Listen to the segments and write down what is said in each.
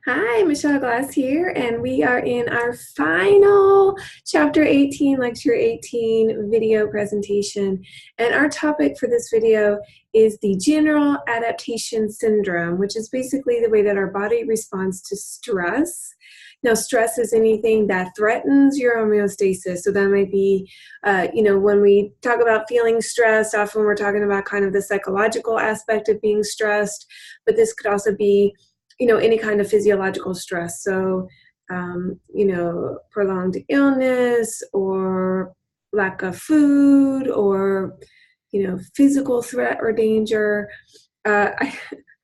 Hi, Michelle Glass here, and we are in our final Chapter 18, Lecture 18 video presentation. And our topic for this video is the General Adaptation Syndrome, which is basically the way that our body responds to stress. Now, stress is anything that threatens your homeostasis. So that might be, when we talk about feeling stressed, often we're talking about kind of the psychological aspect of being stressed, but this could also be any kind of physiological stress. So, prolonged illness or lack of food or, physical threat or danger. I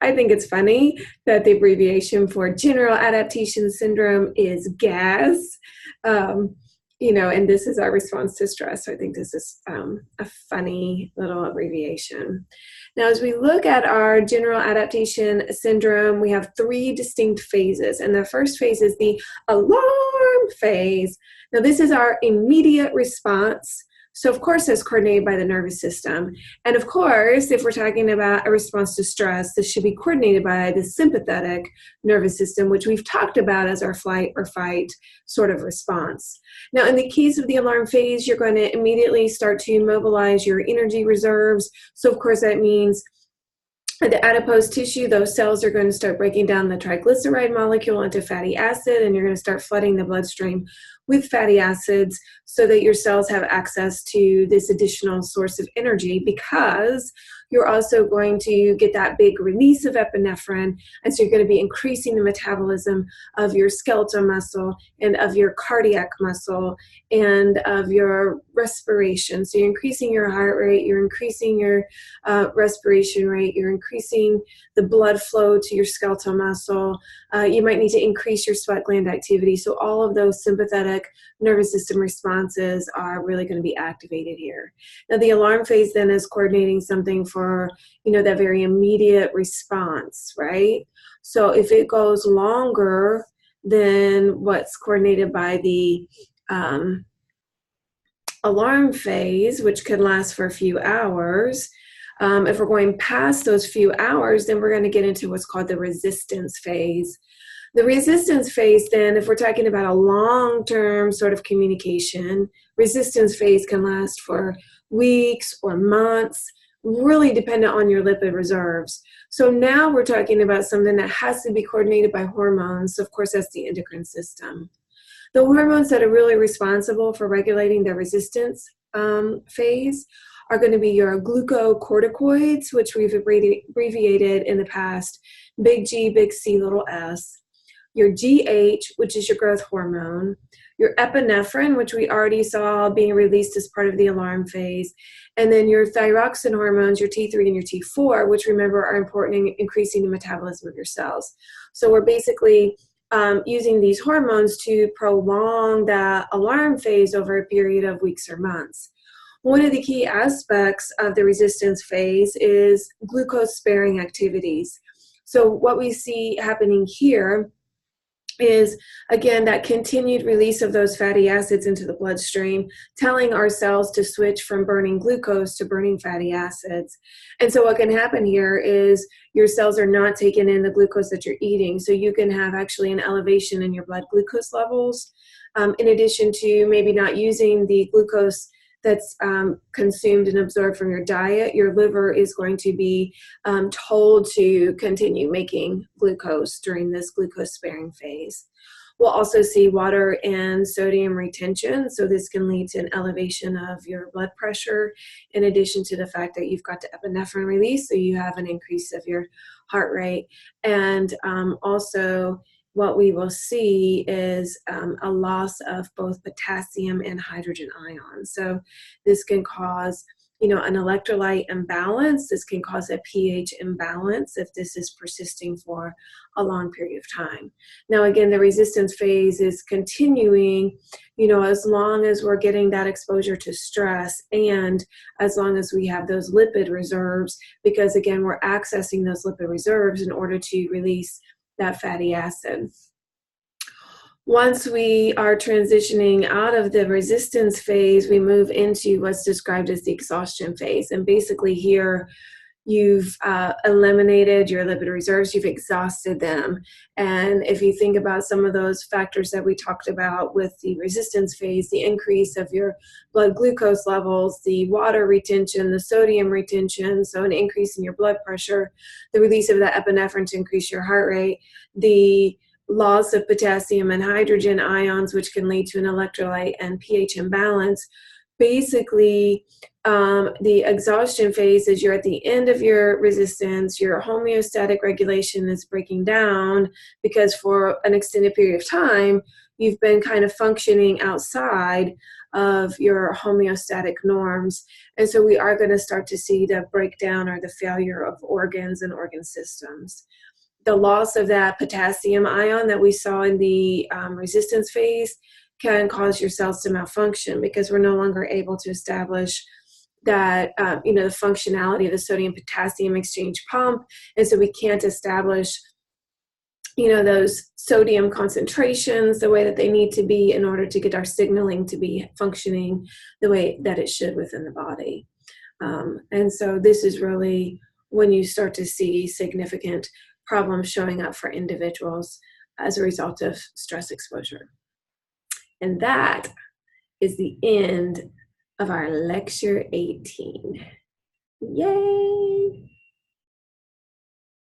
think it's funny that the abbreviation for General Adaptation Syndrome is GAS. And this is our response to stress. So I think this is a funny little abbreviation. Now, as we look at our General Adaptation Syndrome, we have three distinct phases. And the first phase is the alarm phase. Now, this is our immediate response. So, of course, it's coordinated by the nervous system. And of course, if we're talking about a response to stress, this should be coordinated by the sympathetic nervous system, which we've talked about as our flight or fight sort of response. Now, in the case of the alarm phase, you're going to immediately start to mobilize your energy reserves. So, of course, that means the adipose tissue, those cells are going to start breaking down the triglyceride molecule into fatty acid, and you're going to start flooding the bloodstream with fatty acids so that your cells have access to this additional source of energy, because you're also going to get that big release of epinephrine, and so you're going to be increasing the metabolism of your skeletal muscle and of your cardiac muscle and of your respiration. So you're increasing your heart rate, you're increasing your respiration rate, you're increasing the blood flow to your skeletal muscle. You might need to increase your sweat gland activity. So all of those sympathetic nervous system responses are really going to be activated here. Now, the alarm phase then is coordinating something for, that very immediate response, right? So if it goes longer than what's coordinated by the alarm phase, which could last for a few hours, if we're going past those few hours, then we're going to get into what's called the resistance phase. The resistance phase, then, if we're talking about a long-term sort of communication, resistance phase can last for weeks or months, really dependent on your lipid reserves. So now we're talking about something that has to be coordinated by hormones. Of course, that's the endocrine system. The hormones that are really responsible for regulating the resistance phase are going to be your glucocorticoids, which we've abbreviated in the past, big G, big C, little s, your GH, which is your growth hormone, your epinephrine, which we already saw being released as part of the alarm phase, and then your thyroxine hormones, your T3 and your T4, which remember are important in increasing the metabolism of your cells. So we're basically using these hormones to prolong that alarm phase over a period of weeks or months. One of the key aspects of the resistance phase is glucose-sparing activities. So what we see happening here is, again, that continued release of those fatty acids into the bloodstream, telling our cells to switch from burning glucose to burning fatty acids. And so what can happen here is your cells are not taking in the glucose that you're eating. So you can have actually an elevation in your blood glucose levels, in addition to maybe not using the glucose that's consumed and absorbed from your diet. Your liver is going to be told to continue making glucose during this glucose-sparing phase. We'll also see water and sodium retention, so this can lead to an elevation of your blood pressure, in addition to the fact that you've got the epinephrine release, so you have an increase of your heart rate. And also, what we will see is a loss of both potassium and hydrogen ions. So this can cause, an electrolyte imbalance. This can cause a pH imbalance if this is persisting for a long period of time. Now, again, the resistance phase is continuing, as long as we're getting that exposure to stress and as long as we have those lipid reserves, because, again, we're accessing those lipid reserves in order to release that fatty acid. Once we are transitioning out of the resistance phase, we move into what's described as the exhaustion phase. And basically here, you've eliminated your lipid reserves, you've exhausted them. And if you think about some of those factors that we talked about with the resistance phase, the increase of your blood glucose levels, the water retention, the sodium retention, so an increase in your blood pressure, the release of that epinephrine to increase your heart rate, the loss of potassium and hydrogen ions, which can lead to an electrolyte and pH imbalance. Basically, the exhaustion phase is you're at the end of your resistance, your homeostatic regulation is breaking down because for an extended period of time, you've been kind of functioning outside of your homeostatic norms. And so we are going to start to see the breakdown or the failure of organs and organ systems. The loss of that potassium ion that we saw in the resistance phase can cause your cells to malfunction because we're no longer able to establish that, the functionality of the sodium-potassium exchange pump. And so we can't establish, those sodium concentrations the way that they need to be in order to get our signaling to be functioning the way that it should within the body. And so this is really when you start to see significant problems showing up for individuals as a result of stress exposure. And that is the end of our lecture 18. Yay!